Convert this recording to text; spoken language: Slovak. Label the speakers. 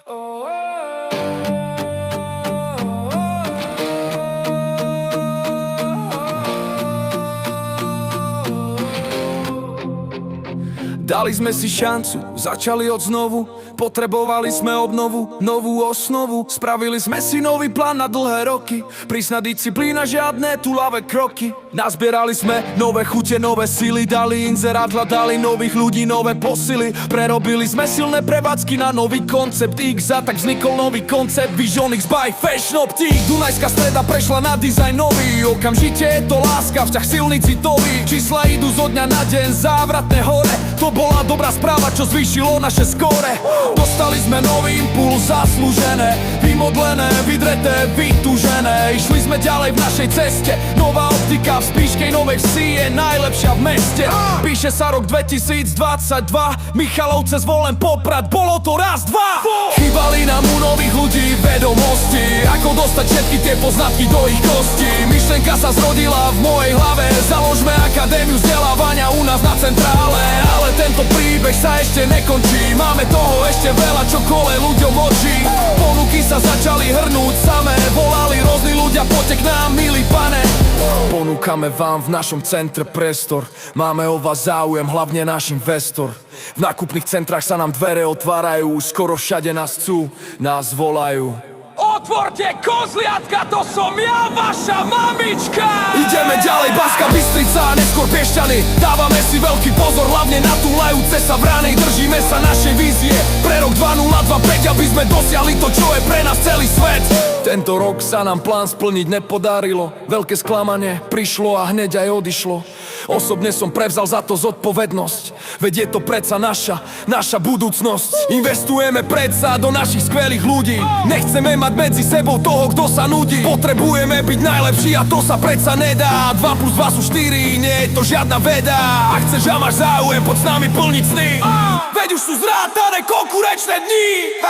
Speaker 1: Dali sme si šancu, začali od znovu. Potrebovali sme obnovu, novú osnovu. Spravili sme si nový plán na dlhé roky. Prísna disciplína, žiadne túlavé kroky. Nazbierali sme nové chute, nové sily. Dali inzerát, hľadali nových ľudí, nové posily. Prerobili sme silné prevádzky na nový koncept X. A tak vznikol nový koncept Vision X by Fashion Optik. Dunajská streda prešla na dizajn nový. Okamžite je to láska, vzťah silný, citový. Čísla idú zo dňa na deň, závratné hore. To bola dobrá správa, čo zvýšilo naše skóre. Dostali sme nový impuls, zaslúžené, vymodlené, vydreté, vytúžené. Išli sme ďalej v našej ceste. Nová optika v Spišskej Novej Vsi je najlepšia v meste. Píše sa rok 2022, Michalovce, Zvolen, Poprad, bolo to raz, dva. Chýbali nám u nových ľudí vedomosti, ako dostať všetky tie poznatky do ich kostí. Myšlenka sa zrodila v mojej hlave, založme akadémiu vzdelávania u nás na centrále. Ale tento príbeh sa ešte nekončí, máme toho ešte veľa, čo kole ľuďom očí. Ponuky sa začali hrnúť samé, volali rôzni ľudia, poďte k nám, milí pane. Ponúkame vám v našom centre priestor, máme o vás záujem, hlavne náš investor. V nákupných centrách sa nám dvere otvárajú, skoro všade nás chcú, nás volajú. Otvorte kozliatka, to som ja, vaša mamička! Ideme ďalej, Banská Bystrica, neskôr Piešťany. Dávame si veľký pozor, hlavne na túlajúce sa vrany. Držíme sa našej vízie pre rok 2025, aby sme dosiahli to, čo je pre nás celý svet. Tento rok sa nám plán splniť nepodarilo. Veľké sklamanie prišlo a hneď aj odišlo. Osobne som prevzal za to zodpovednosť, veď je to predsa naša budúcnosť. Investujeme predsa do našich skvelých ľudí. Nechceme mať medzi sebou toho, kto sa nudí. Potrebujeme byť najlepší a to sa predsa nedá. 2+2 sú 4, nie je to žiadna veda. Ak chceš a máš záujem, poď s nami plniť sny. Veď už sú zrátané konkurenčné dni.